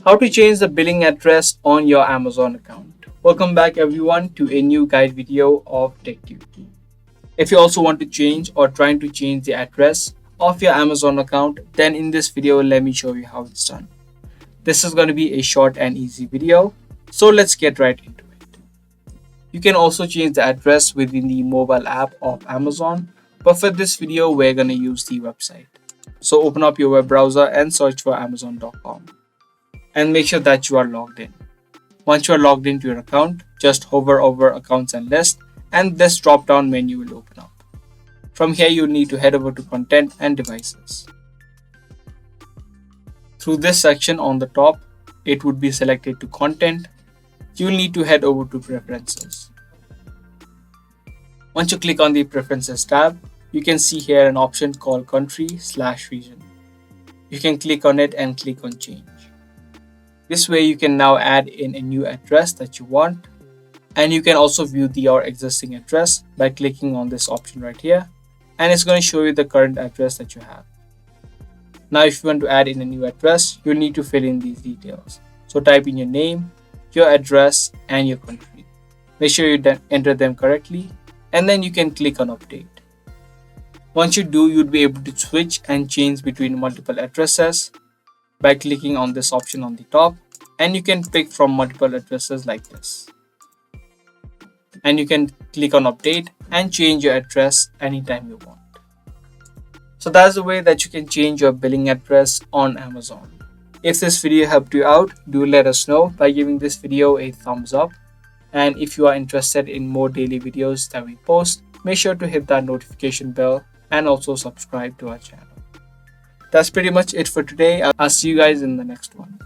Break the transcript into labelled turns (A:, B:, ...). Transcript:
A: How to change the billing address on your Amazon account. Welcome back everyone to a new guide video of TechTube. If you also want to change or trying to change the address of your Amazon account, then in this video let me show you how it's done. This is going to be a short and easy video, so let's get right into it. You can also change the address within the mobile app of Amazon, but for this video we're going to use the website. So open up your web browser and search for amazon.com. And make sure that you are logged in. Once you are logged into your account, just hover over accounts and list and this drop down menu will open up. From here you need to head over to content and devices. Through this section on the top, it would be selected to content. You'll need to head over to preferences. Once you click on the preferences tab, you can see here an option called country/region. You can click on it and click on change. This way you can now add in a new address that you want, and you can also view your existing address by clicking on this option right here, and it's going to show you the current address that you have. Now if you want to add in a new address, you'll need to fill in these details. So type in your name, your address and your country. Make sure you enter them correctly and then you can click on update. Once you do, you'll be able to switch and change between multiple addresses by clicking on this option on the top, and you can pick from multiple addresses like this. And you can click on update and change your address anytime you want. So that's the way that you can change your billing address on Amazon. If this video helped you out, do let us know by giving this video a thumbs up. And if you are interested in more daily videos that we post, make sure to hit that notification bell and also subscribe to our channel. That's pretty much it for today. I'll see you guys in the next one.